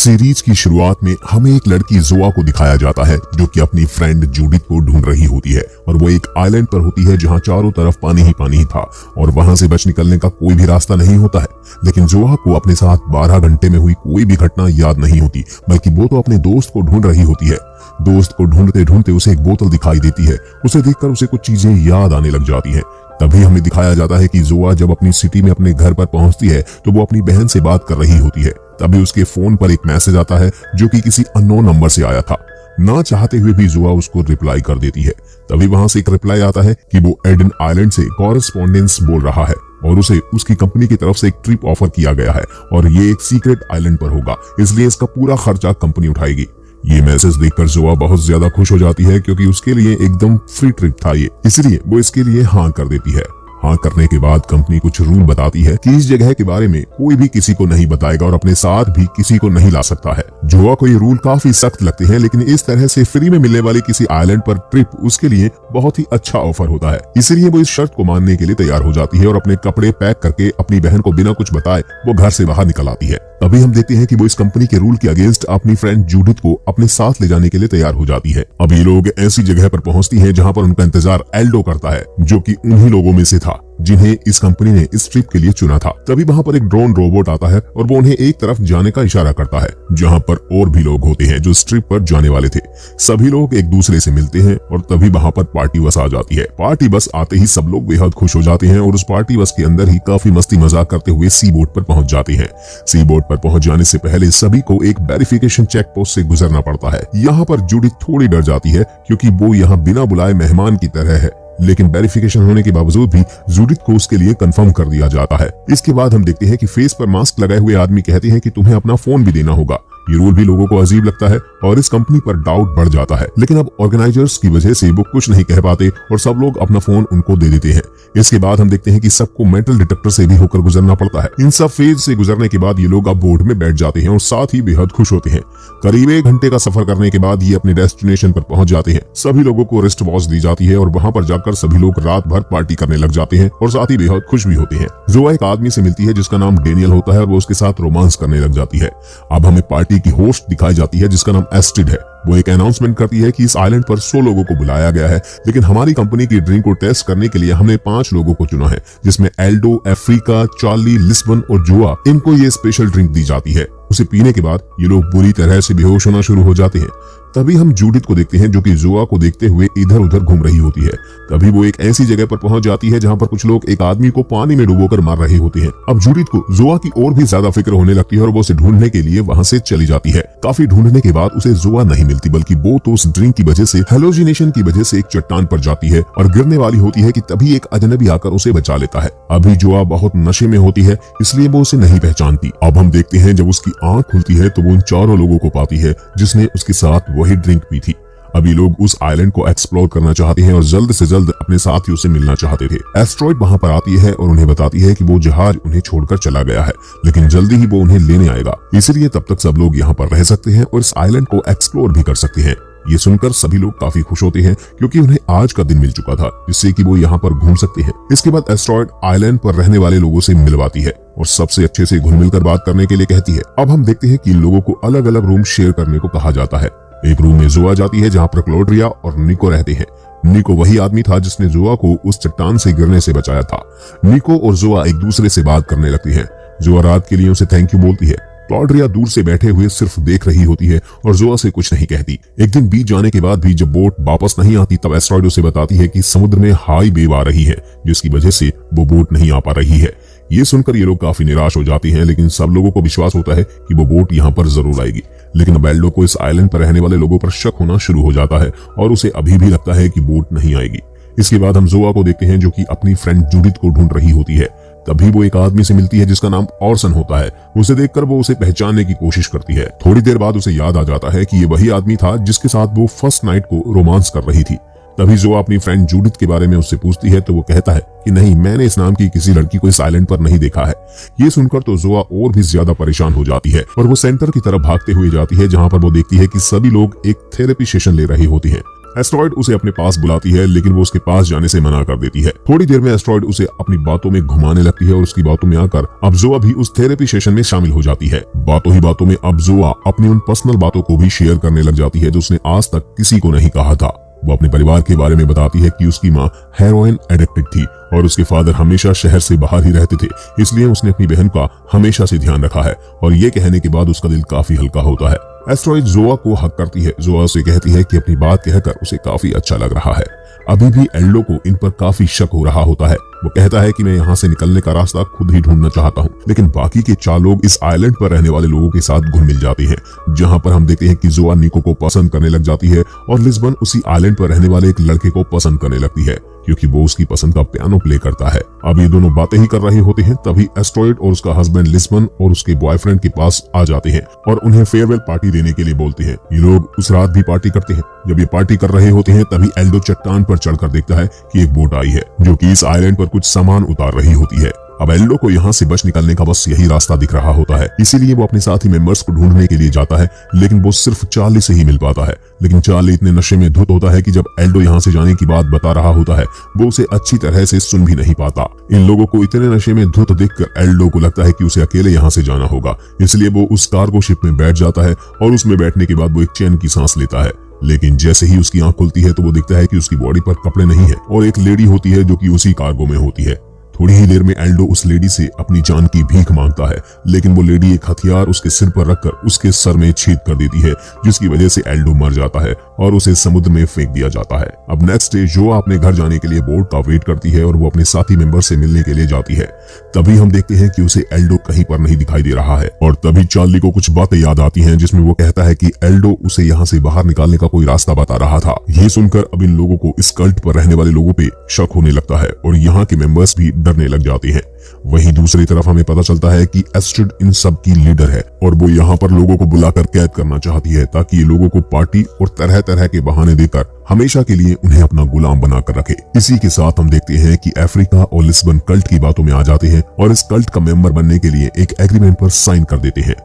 Series की शुरुआत में हमें एक लड़की जोआ को दिखाया जाता है जो कि अपनी फ्रेंड जूडिथ को ढूंढ रही होती है और वो एक आइलैंड पर होती है जहां चारों तरफ पानी ही पानी था और वहां से बच निकलने का कोई भी रास्ता नहीं होता है। लेकिन जोआ को अपने साथ 12 घंटे में हुई कोई भी घटना याद नहीं होती, बल्कि वो तो अपने दोस्त को ढूंढ रही होती है। दोस्त को ढूंढते ढूंढते उसे एक बोतल दिखाई देती है। उसे देखकर उसे कुछ चीजें याद आने लग जाती हैं। तभी हमें दिखाया जाता है कि जोआ जब अपनी सिटी में अपने घर पर पहुंचती है तो वो अपनी बहन से बात कर रही होती है। तभी उसके फोन पर एक मैसेज आता है जो कि किसी अननोन नंबर से आया था। ना चाहते हुए भी जोआ उसको रिप्लाई कर देती है। तभी वहां से एक रिप्लाई आता है कि वो एडन आइलैंड से कॉरेस्पॉन्डेंस बोल रहा है और उसे उसकी कंपनी की तरफ से एक ट्रिप ऑफर किया गया है और ये एक सीक्रेट आइलैंड पर होगा, इसलिए इसका पूरा खर्चा कंपनी उठाएगी। ये मैसेज देखकर जोआ बहुत ज्यादा खुश हो जाती है क्योंकि उसके लिए एकदम फ्री ट्रिप था ये, इसलिए वो इसके लिए हाँ कर देती है। हाँ करने के बाद कंपनी कुछ रूल बताती है कि इस जगह के बारे में कोई भी किसी को नहीं बताएगा और अपने साथ भी किसी को नहीं ला सकता है। जोआ को ये रूल काफी सख्त लगते हैं, लेकिन इस तरह से फ्री में मिलने वाली किसी आइलैंड पर ट्रिप उसके लिए बहुत ही अच्छा ऑफर होता है, इसलिए वो इस शर्त को मानने के लिए तैयार हो जाती है और अपने कपड़े पैक करके अपनी बहन को बिना कुछ बताए वो घर से बाहर निकल आती है। तभी हम देखते हैं कि वो इस कंपनी के रूल के अगेंस्ट अपनी फ्रेंड जूडिथ को अपने साथ ले जाने के लिए तैयार हो जाती है। अब ये लोग ऐसी जगह पर पहुंचती हैं जहां पर उनका इंतजार एल्डो करता है जो कि उन्हीं लोगों में से था जिन्हें इस कंपनी ने इस ट्रिप के लिए चुना था। तभी वहां पर एक ड्रोन रोबोट आता है और वो उन्हें एक तरफ जाने का इशारा करता है जहां पर और भी लोग होते हैं जो इस ट्रिप पर जाने वाले थे। सभी लोग एक दूसरे से मिलते हैं और तभी वहां पर पार्टी बस आ जाती है। पार्टी बस आते ही सब लोग बेहद खुश हो जाते हैं और उस पार्टी बस के अंदर ही काफी मस्ती मजाक करते हुए सी बोट पर पहुंच जाते हैं। सी बोट पर पहुंच जाने से पहले सभी को एक वेरिफिकेशन चेक पोस्ट से गुजरना पड़ता है। यहाँ पर जूडिथ थोड़ी डर जाती है क्योंकि वो यहाँ बिना बुलाए मेहमान की तरह है, लेकिन वेरिफिकेशन होने के बावजूद भी जूडिथ को उसके लिए कंफर्म कर दिया जाता है। इसके बाद हम देखते हैं कि फेस पर मास्क लगाए हुए आदमी कहते हैं कि तुम्हें अपना फोन भी देना होगा। ये रूल भी लोगों को अजीब लगता है और इस कंपनी पर डाउट बढ़ जाता है, लेकिन अब ऑर्गेनाइजर्स की वजह से वो कुछ नहीं कह पाते और सब लोग अपना फोन उनको दे देते हैं। इसके बाद हम देखते हैं कि सबको मेटल डिटेक्टर से भी होकर गुजरना पड़ता है। इन सब फेज से गुजरने के बाद ये लोग अब बोर्ड में बैठ जाते हैं और साथ ही बेहद खुश होते हैं। करीब 1 घंटे का सफर करने के बाद ये अपने डेस्टिनेशन पर पहुंच जाते हैं। सभी लोगों को रिस्ट वॉच दी जाती है और वहां पर जाकर सभी लोग रात भर पार्टी करने लग जाते हैं और साथ ही बेहद खुश भी होते हैं। जोआ एक आदमी से मिलती है जिसका नाम डेनियल होता है और वो उसके साथ रोमांस करने लग जाती है। अब हमें पार्टी की होस्ट दिखाई जाती है जिसका नाम एस्ट्रिड है। वो एक अनाउंसमेंट करती है कि इस आइलैंड पर 100 लोगों को बुलाया गया है, लेकिन हमारी कंपनी की ड्रिंक को टेस्ट करने के लिए हमने 5 लोगों को चुना है, जिसमें एल्डो, अफ्रीका, चार्ली, लिस्बन और जोआ। इनको ये स्पेशल ड्रिंक दी जाती है। उसे पीने के बाद ये लोग बुरी तरह से बेहोश होना शुरू हो जाते हैं। तभी हम जूडिथ को देखते हैं जो कि जोआ को देखते हुए इधर उधर घूम रही होती है। तभी वो एक ऐसी जगह पर पहुंच जाती है जहां पर कुछ लोग एक आदमी को पानी में डुबोकर मार रहे होते हैं। अब जूडिथ को जोआ की और भी ज्यादा फिक्र होने लगती है और वो उसे ढूंढने के लिए वहां से चली जाती है। काफी ढूंढने के बाद उसे जोआ नहीं मिलती, बल्कि वो तो उस ड्रिंक की वजह से, हेलोजिनेशन की वजह से एक चट्टान पर जाती है और गिरने वाली होती है कि तभी एक अजनबी आकर उसे बचा लेता है। अभी जोआ बहुत नशे में होती है, इसलिए वो उसे नहीं पहचानती। अब हम देखते हैं जब उसकी आंख खुलती है तो वो उन चारों लोगों को पाती है जिसने उसके साथ वही ड्रिंक पी थी। अभी लोग उस आइलैंड को एक्सप्लोर करना चाहते हैं और जल्द से जल्द अपने साथियों से मिलना चाहते थे। एस्ट्रॉइड वहां पर आती है और उन्हें बताती है कि वो जहाज उन्हें छोड़कर चला गया है, लेकिन जल्दी ही वो उन्हें लेने आएगा, इसलिए तब तक सब लोग यहाँ पर रह सकते हैं और इस आइलैंड को एक्सप्लोर भी कर सकते हैं। ये सुनकर सभी लोग काफी खुश होते हैं क्योंकि उन्हें आज का दिन मिल चुका था जिससे कि वो यहाँ पर घूम सकते हैं। इसके बाद एस्ट्रॉइड आइलैंड पर रहने वाले लोगों से मिलवाती है और सबसे अच्छे से घुल मिलकर बात करने के लिए कहती है। अब हम देखते हैं कि लोगों को अलग अलग रूम शेयर करने को कहा जाता है। एक रूम में जोआ जाती है जहां पर क्लोड्रिया और निको रहते हैं। निको वही आदमी था जिसने जोआ को उस चट्टान से गिरने से बचाया था। निको और जोआ एक दूसरे से बात करने लगती है। जोआ रात के लिए उसे थैंक यू बोलती है। क्लॉड्रिया दूर से बैठे हुए सिर्फ देख रही होती है और जोआ से कुछ नहीं कहती। एक दिन बीत जाने के बाद भी जब बोट वापस नहीं आती तब एस्ट्रॉइड उसे बताती है कि समुद्र में हाई वेव आ रही है जिसकी वजह से वो बोट नहीं आ पा रही है। ये सुनकर ये लोग काफी निराश हो जाते हैं, लेकिन सब लोगों को विश्वास होता है कि वो बोट यहाँ पर जरूर आएगी। लेकिन अब एल्डो को इस आइलैंड पर रहने वाले लोगों पर शक होना शुरू हो जाता है और उसे अभी भी लगता है कि बोट नहीं आएगी। इसके बाद हम जोआ को देखते हैं जो कि अपनी फ्रेंड जूडिथ को ढूंढ रही होती है। तभी वो एक आदमी से मिलती है जिसका नाम ऑर्सन होता है। उसे देखकर वो उसे पहचानने की कोशिश करती है। थोड़ी देर बाद उसे याद आ जाता है कि ये वही आदमी था जिसके साथ वो फर्स्ट नाइट को रोमांस कर रही थी। तभी जोआ अपनी फ्रेंड जूडिथ के बारे में उससे पूछती है तो वो कहता है कि नहीं, मैंने इस नाम की किसी लड़की को इस आइलैंड पर नहीं देखा है। ये सुनकर तो जोआ और भी ज्यादा परेशान हो जाती है और वो सेंटर की तरफ भागते हुए जाती है जहां पर वो देखती है कि सभी लोग एक थेरेपी सेशन ले रहे होते हैं। एस्ट्रॉइड उसे अपने पास बुलाती है, लेकिन वो उसके पास जाने से मना कर देती है। थोड़ी देर में एस्ट्रॉइड उसे अपनी बातों में घुमाने लगती है और उसकी बातों में आकर अब जोआ भी उस थेरेपी सेशन में शामिल हो जाती है। बातों ही बातों में अब जोआ अपनी उन पर्सनल बातों को भी शेयर करने लग जाती है जो उसने आज तक किसी को नहीं कहा था। वो अपने परिवार के बारे में बताती है कि उसकी माँ हेरोइन एडिक्टेड थी और उसके फादर हमेशा शहर से बाहर ही रहते थे, इसलिए उसने अपनी बहन का हमेशा से ध्यान रखा है। और ये कहने के बाद उसका दिल काफी हल्का होता है। एस्ट्रॉइड जोआ को हक करती है। जोआ उसे कहती है कि अपनी बात कहकर उसे काफी अच्छा लग रहा है। अभी भी एल्डो को इन पर काफी शक हो रहा होता है। वो कहता है कि मैं यहाँ से निकलने का रास्ता खुद ही ढूंढना चाहता हूँ, लेकिन बाकी के 4 लोग इस आइलैंड पर रहने वाले लोगों के साथ घुल मिल जाते हैं, जहाँ पर हम देखते हैं कि जोआ निको को पसंद करने लग जाती है और लिस्बन उसी आइलैंड पर रहने वाले एक लड़के को पसंद करने लगती है, क्योंकि वो उसकी पसंद का पियानो प्ले करता है। अब ये दोनों बातें ही कर रहे होते हैं, तभी एस्ट्रॉइड और उसका हस्बैंड लिस्बन और उसके बॉयफ्रेंड के पास आ जाते हैं और उन्हें फेयरवेल पार्टी देने के लिए बोलते हैं। ये लोग उस रात भी पार्टी करते हैं। जब ये पार्टी कर रहे होते हैं तभी एल्डो चट्टान पर चढ़कर देखता है कि एक बोट आई है जो कि इस आइलैंड पर कुछ सामान उतार रही होती है। अब एल्डो को यहाँ से बच निकलने का बस यही रास्ता दिख रहा होता है, इसीलिए वो अपने साथी मेंबर्स को ढूंढने के लिए जाता है, लेकिन वो सिर्फ चार्ली से ही मिल पाता है। लेकिन चार्ली इतने नशे में धुत होता है कि जब एल्डो यहाँ से जाने की बात बता रहा होता है वो उसे अच्छी तरह से सुन भी नहीं पाता। इन लोगों को इतने नशे में धुत देखकर एल्डो को लगता है कि उसे अकेले यहाँ से जाना होगा, इसलिए वो उस कार्गो शिप में बैठ जाता है और उसमें बैठने के बाद वो एक चैन की सांस लेता है। लेकिन जैसे ही उसकी आंख खुलती है तो वो दिखता है कि उसकी बॉडी पर कपड़े नहीं है और एक लेडी होती है जो कि उसी कार्गो में होती है। थोड़ी ही देर में एल्डो उस लेडी से अपनी जान की भीख मांगता है, लेकिन वो लेडी एक हथियार उसके सिर पर रखकर उसके सर में छेद कर देती है, जिसकी वजह से एल्डो मर जाता है और उसे समुद्र में फेंक दिया जाता है। अब नेक्स्ट डे जोआ अपने घर जाने के लिए बोट का वेट करती है और वो अपने साथी मेंबर से मिलने के लिए जाती है। तभी हम देखते हैं कि उसे एल्डो कहीं पर नहीं दिखाई दे रहा है और तभी चार्ली को कुछ बातें याद आती हैं, जिसमें वो कहता है कि एल्डो उसे यहाँ से बाहर निकालने का कोई रास्ता बता रहा था। ये सुनकर अब इन लोगों को इस कल्ट पर रहने वाले लोगों पे शक होने लगता है और यहाँ के मेंबर्स भी डरने लग जाते हैं। वहीं दूसरी तरफ हमें पता चलता है कि एस्ट्रिड इन सब की लीडर है और वो यहाँ पर लोगों को बुलाकर कैद करना चाहती है, ताकि ये लोगों को पार्टी और तरह तरह के बहाने देकर हमेशा के लिए उन्हें अपना गुलाम बनाकर रखे। इसी के साथ हम देखते हैं कि अफ्रीका और लिस्बन कल्ट की बातों में आ जाते हैं और इस कल्ट का मेंबर बनने के लिए एक एग्रीमेंट पर साइन कर देते हैं।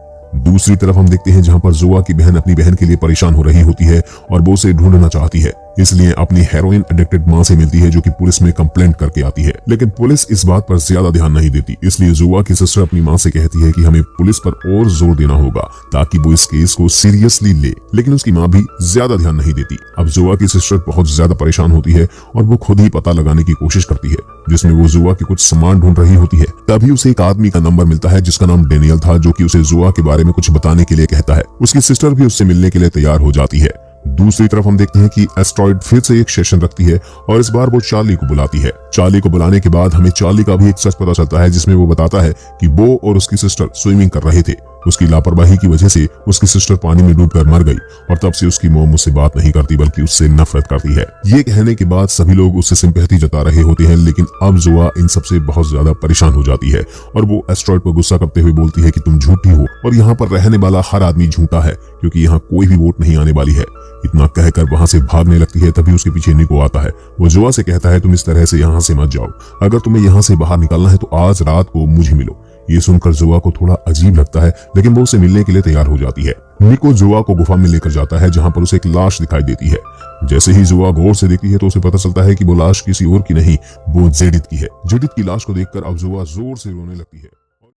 दूसरी तरफ हम देखते हैं जहां पर जोआ की बहन अपनी बहन के लिए परेशान हो रही होती है और वो उसे ढूंढना चाहती है, इसलिए अपनी हेरोइन एडिक्टेड मां से मिलती है, जो कि पुलिस में कंप्लेंट करके आती है। लेकिन पुलिस इस बात पर ज्यादा ध्यान नहीं देती, इसलिए जोआ की सिस्टर अपनी मां से कहती है कि हमें पुलिस पर और जोर देना होगा ताकि वो इस केस को सीरियसली ले, लेकिन उसकी मां भी ज्यादा ध्यान नहीं देती। अब जोआ की सिस्टर बहुत ज्यादा परेशान होती है और वो खुद ही पता लगाने की कोशिश करती है, जिसमें वो जोआ के कुछ सामान ढूंढ रही होती है। तभी उसे एक आदमी का नंबर मिलता है जिसका नाम डेनियल था, जो कि उसे जोआ के बारे में कुछ बताने के लिए कहता है। उसकी सिस्टर भी उससे मिलने के लिए तैयार हो जाती है। दूसरी तरफ हम देखते हैं कि एस्ट्रॉइड फिर से एक सेशन रखती है और इस बार वो चार्ली को बुलाती है। चार्ली को बुलाने के बाद हमें चार्ली का भी एक सच पता चलता है, जिसमें वो बताता है कि वो और उसकी सिस्टर स्विमिंग कर रहे थे। उसकी लापरवाही की वजह से उसकी सिस्टर पानी में डूबकर मर गई और तब से उसकी मॉम उससे बात नहीं करती बल्कि उससे नफरत करती है। ये कहने के बाद सभी लोग उससे सिंपैथी जता रहे होते हैं, लेकिन अब जोआ इन सबसे बहुत ज्यादा परेशान हो जाती है और वो एस्ट्रॉइड पर गुस्सा करते हुए बोलती है कि तुम झूठी हो और यहाँ पर रहने वाला हर आदमी झूठा है, क्योंकि यहाँ कोई भी वोट नहीं आने वाली है। इतना कहकर वहां से भागने लगती है। तभी उसके पीछे निको आता है। वो जोआ से कहता है तुम इस तरह से यहाँ से मत जाओ, अगर तुम्हें यहाँ से बाहर निकलना है तो आज रात को मुझे मिलो। ये सुनकर जोआ को थोड़ा अजीब लगता है, लेकिन वो उसे मिलने के लिए तैयार हो जाती है। निको जोआ को गुफा में लेकर जाता है, जहां पर उसे एक लाश दिखाई देती है। जैसे ही जोआ गौर से देखती है तो उसे पता चलता है कि वो लाश किसी और की नहीं, वो जेडिथ की है। जेडिथ की लाश को देखकर अब जोआ जोर से रोने लगती है।